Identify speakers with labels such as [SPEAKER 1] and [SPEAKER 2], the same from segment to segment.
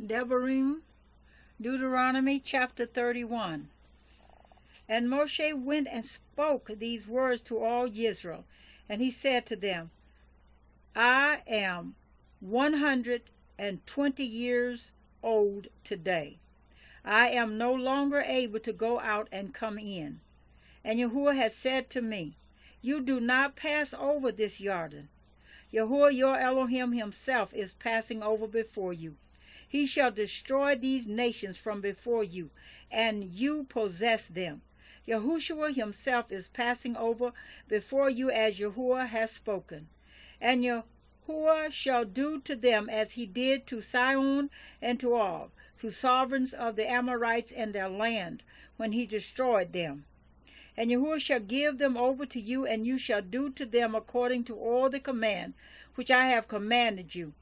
[SPEAKER 1] Devarim, Deuteronomy chapter 31. And Moshe went and spoke these words to all Israel, and he said to them, I am 120 years old today. I am no longer able to go out and come in. And Yahuwah has said to me, you do not pass over this Jordan. Yahuwah your Elohim himself is passing over before you. He shall destroy these nations from before you, and you possess them. Yahushua himself is passing over before you as Yahuwah has spoken. And Yahuwah shall do to them as he did to Sihon and to Og, to sovereigns of the Amorites and their land, when he destroyed them. And Yahuwah shall give them over to you, and you shall do to them according to all the command which I have commanded you.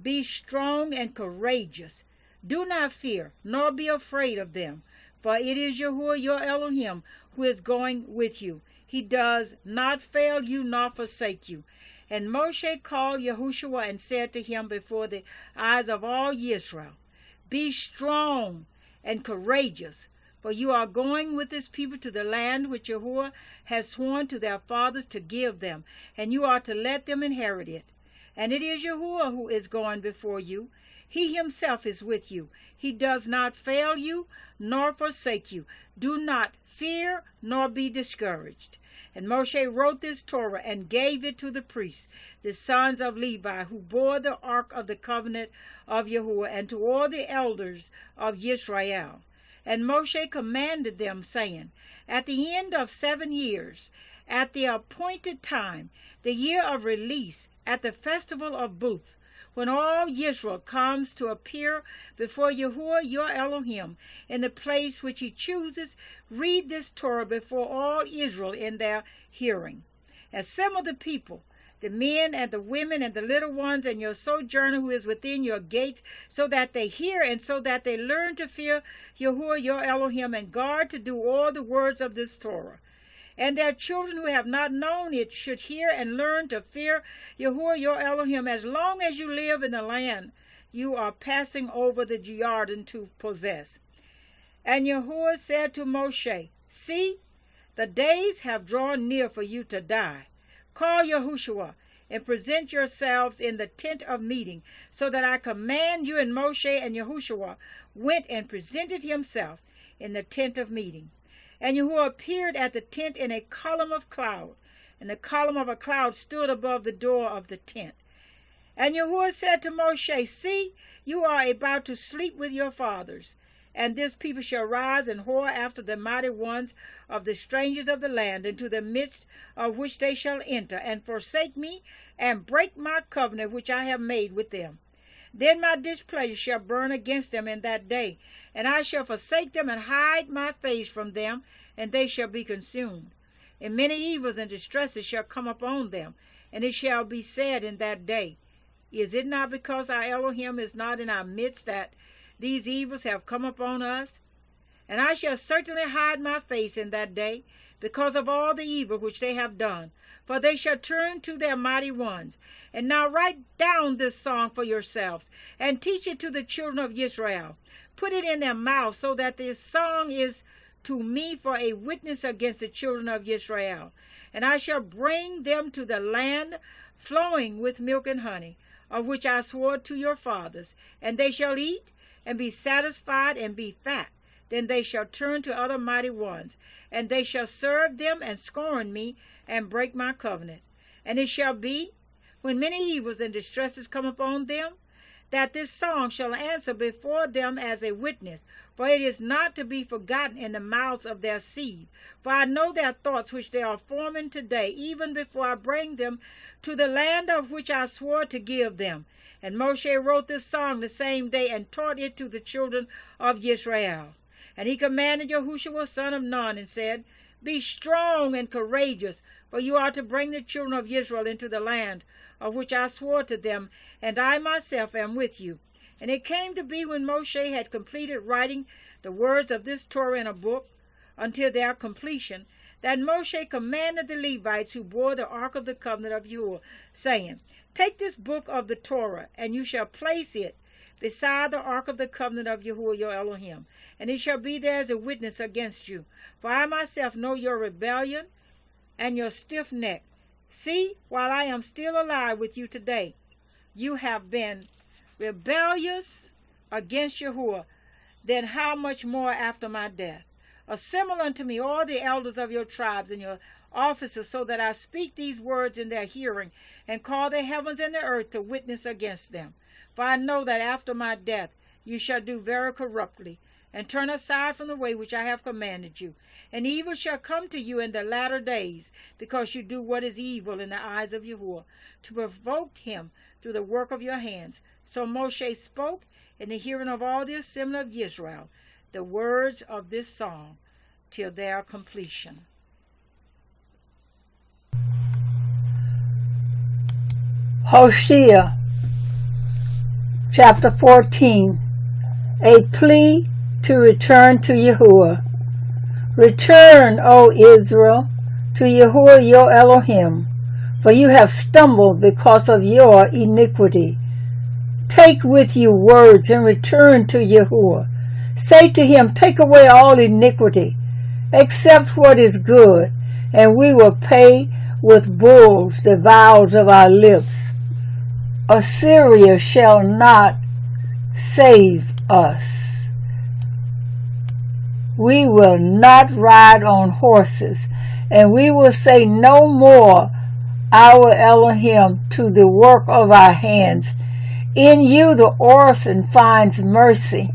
[SPEAKER 1] Be strong and courageous. Do not fear, nor be afraid of them, for it is Yahuwah your Elohim who is going with you. He does not fail you nor forsake you. And Moshe called Yahushua and said to him before the eyes of all Israel, be strong and courageous, for you are going with this people to the land which Yahuwah has sworn to their fathers to give them, and you are to let them inherit it. And it is Yahuwah who is going before you. He himself is with you. He does not fail you nor forsake you. Do not fear nor be discouraged. And Moshe wrote this Torah and gave it to the priests, the sons of Levi, who bore the ark of the covenant of Yahuwah, and to all the elders of Israel. And Moshe commanded them, saying, at the end of 7 years, at the appointed time, the year of release, at the festival of booths, when all Israel comes to appear before Yahuwah your Elohim in the place which he chooses, read this Torah before all Israel in their hearing. Assemble the people, the men and the women and the little ones, and your sojourner who is within your gates, so that they hear and so that they learn to fear Yahuwah your Elohim and guard to do all the words of this Torah. And their children who have not known it should hear and learn to fear Yahuwah your Elohim as long as you live in the land you are passing over the Jordan to possess. And Yahuwah said to Moshe, see, the days have drawn near for you to die. Call Yahushua and present yourselves in the tent of meeting, so that I command you. And Moshe and Yahushua went and presented himself in the tent of meeting. And Yahuwah appeared at the tent in a column of cloud, and the column of a cloud stood above the door of the tent. And Yahuwah said to Moshe, see, you are about to sleep with your fathers, and this people shall rise and whore after the mighty ones of the strangers of the land, into the midst of which they shall enter, and forsake me, and break my covenant which I have made with them. Then my displeasure shall burn against them in that day, and I shall forsake them and hide my face from them, and they shall be consumed. And many evils and distresses shall come upon them, and it shall be said in that day, is it not because our Elohim is not in our midst that these evils have come upon us? And I shall certainly hide my face in that day, because of all the evil which they have done, for they shall turn to their mighty ones. And now write down this song for yourselves, and teach it to the children of Israel. Put it in their mouths, so that this song is to me for a witness against the children of Israel. And I shall bring them to the land flowing with milk and honey, of which I swore to your fathers. And they shall eat, and be satisfied, and be fat. Then they shall turn to other mighty ones, and they shall serve them and scorn me, and break my covenant. And it shall be, when many evils and distresses come upon them, that this song shall answer before them as a witness, for it is not to be forgotten in the mouths of their seed. For I know their thoughts which they are forming today, even before I bring them to the land of which I swore to give them. And Moshe wrote this song the same day, and taught it to the children of Israel. And he commanded Yahushua son of Nun, and said, be strong and courageous, for you are to bring the children of Israel into the land of which I swore to them, and I myself am with you. And it came to be, when Moshe had completed writing the words of this Torah in a book, until their completion, that Moshe commanded the Levites who bore the ark of the covenant of Yahuwah, saying, take this book of the Torah, and you shall place it beside the ark of the covenant of Yahuwah your Elohim, and he shall be there as a witness against you. For I myself know your rebellion and your stiff neck. See, while I am still alive with you today, you have been rebellious against Yahuwah. Then how much more after my death? Assemble unto me all the elders of your tribes and your officers, so that I speak these words in their hearing, and call the heavens and the earth to witness against them. For I know that after my death you shall do very corruptly, and turn aside from the way which I have commanded you. And evil shall come to you in the latter days, because you do what is evil in the eyes of Yahuwah, to provoke him through the work of your hands. So Moshe spoke in the hearing of all the assembly of Israel the words of this song till their completion.
[SPEAKER 2] Hosea chapter 14, a plea to return to Yahuwah. Return, O Israel, to Yahuwah your Elohim, for you have stumbled because of your iniquity. Take with you words and return to Yahuwah. Say to him, take away all iniquity, accept what is good, and we will pay with bulls the vows of our lips. Assyria shall not save us. We will not ride on horses, and we will say no more, our Elohim, to the work of our hands. In you the orphan finds mercy.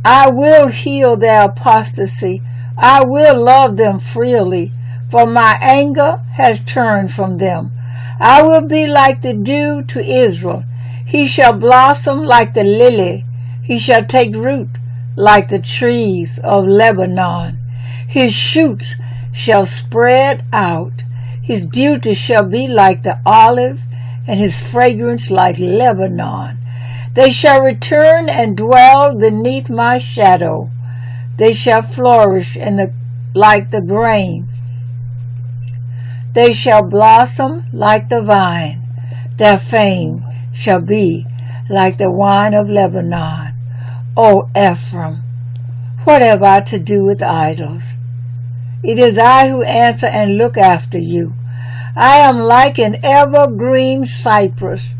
[SPEAKER 2] I will heal their apostasy. I will love them freely, for my anger has turned from them. I will be like the dew to Israel. He shall blossom like the lily. He shall take root like the trees of Lebanon. His shoots shall spread out. His beauty shall be like the olive, and his fragrance like Lebanon. They shall return and dwell beneath my shadow. They shall flourish like the grain. They shall blossom like the vine. Their fame shall be like the wine of Lebanon. O Ephraim, what have I to do with idols? It is I who answer and look after you. I am like an evergreen cypress.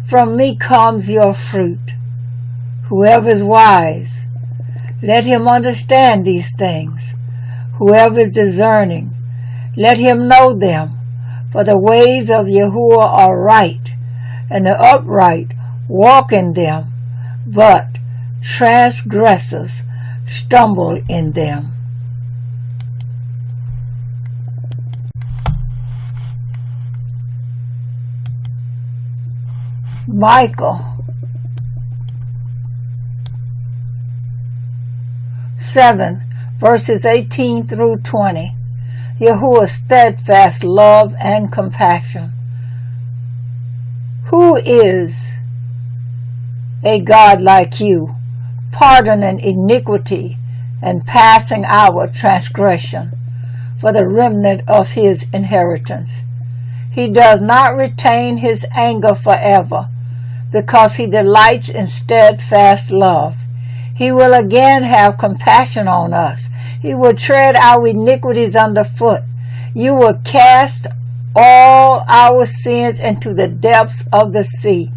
[SPEAKER 2] From me comes your fruit. Whoever is wise, let him understand these things. Whoever is discerning, let him know them. For the ways of Yahuwah are right, and the upright walk in them, but transgressors stumble in them. Micah 7, verses 18 through 20. Yahuwah's steadfast love and compassion. Who is a God like you, pardoning iniquity and passing our transgression for the remnant of his inheritance? He does not retain his anger forever, because he delights in steadfast love. He will again have compassion on us. He will tread our iniquities underfoot. You will cast all our sins into the depths of the sea.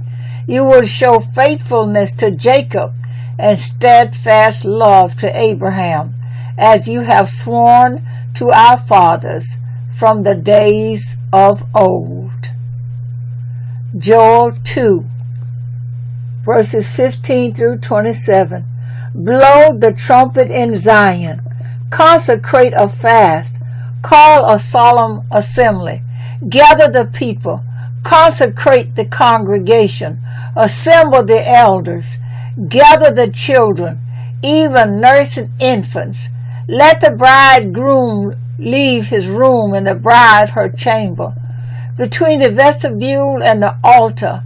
[SPEAKER 2] You will show faithfulness to Jacob and steadfast love to Abraham, as you have sworn to our fathers from the days of old. Joel 2, verses 15 through 27. Blow the trumpet in Zion. Consecrate a fast. Call a solemn assembly. Gather the people. Consecrate the congregation. Assemble the elders. Gather the children, even nursing infants. Let the bridegroom leave his room and the bride her chamber. Between the vestibule and the altar,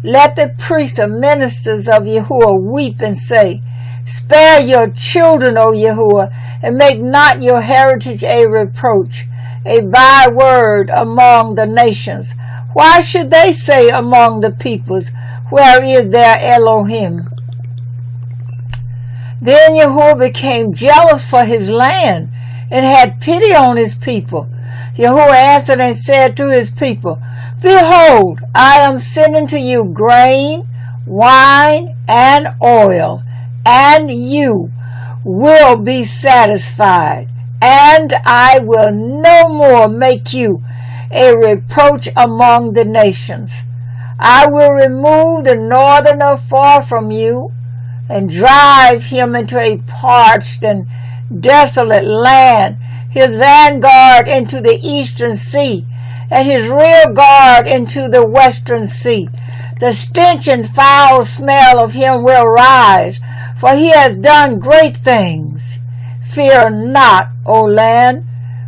[SPEAKER 2] let the priests and ministers of Yahuwah weep and say, Spare your children, O Yahuwah, and make not your heritage a reproach, a byword among the nations. Why should they say among the peoples, where is their Elohim? Then Yahuwah became jealous for his land and had pity on his people. Yahuwah answered and said to his people, Behold, I am sending to you grain, wine, and oil, and you will be satisfied, and I will no more make you a reproach among the nations. I will remove the northerner far from you, and drive him into a parched and desolate land, his vanguard into the eastern sea, and his rear guard into the western sea. The stench and foul smell of him will rise, for he has done great things. Fear not, O land.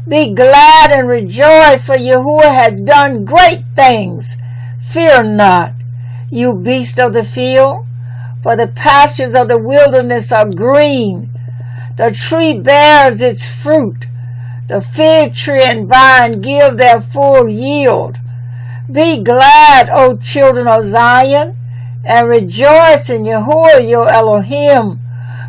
[SPEAKER 2] Be glad and rejoice, for Yahuwah has done great things. Fear not, you beasts of the field, for the pastures of the wilderness are green. The tree bears its fruit. The fig tree and vine give their full yield. Be glad, O children of Zion, and rejoice in Yahuwah your Elohim,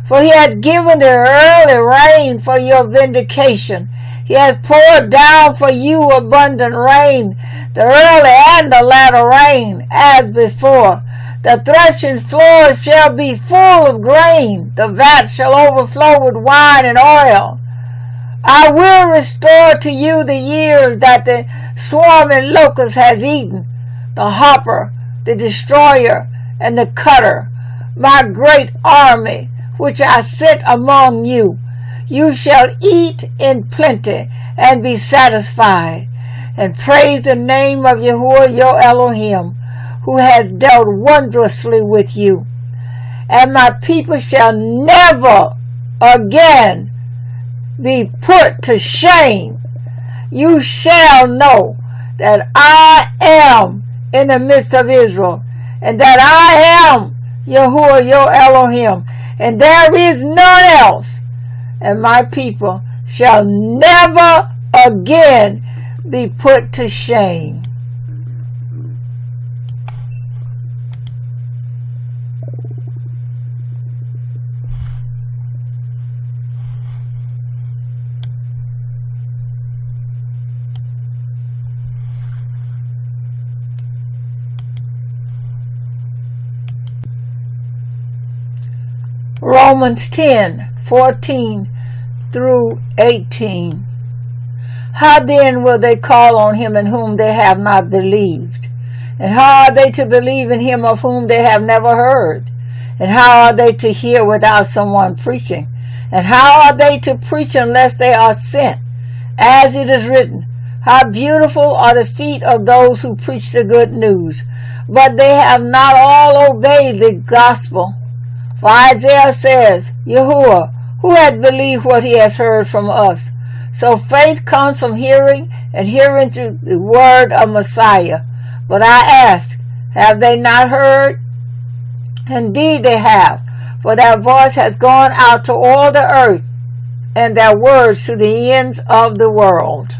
[SPEAKER 2] for he has given the early rain for your vindication. He has poured down for you abundant rain, the early and the latter rain, as before. The threshing floor shall be full of grain, the vat shall overflow with wine and oil. I will restore to you the years that the swarming locust has eaten, the hopper, the destroyer, and the cutter, my great army, which I sent among you. You shall eat in plenty and be satisfied, and praise the name of Yahuwah your Elohim, who has dealt wondrously with you. And my people shall never again be put to shame. You shall know that I am in the midst of Israel, and that I am Yahuwah your Elohim, and there is none else. And my people shall never again be put to shame. Romans 10:14 through 18. How then will they call on him in whom they have not believed? And how are they to believe in him of whom they have never heard? And how are they to hear without someone preaching? And how are they to preach unless they are sent? As it is written, how beautiful are the feet of those who preach the good news, but they have not all obeyed the gospel. For Isaiah says, Yahuwah, who has believed what he has heard from us? So faith comes from hearing, and hearing through the word of Messiah. But I ask, have they not heard? Indeed they have, for their voice has gone out to all the earth, and their words to the ends of the world.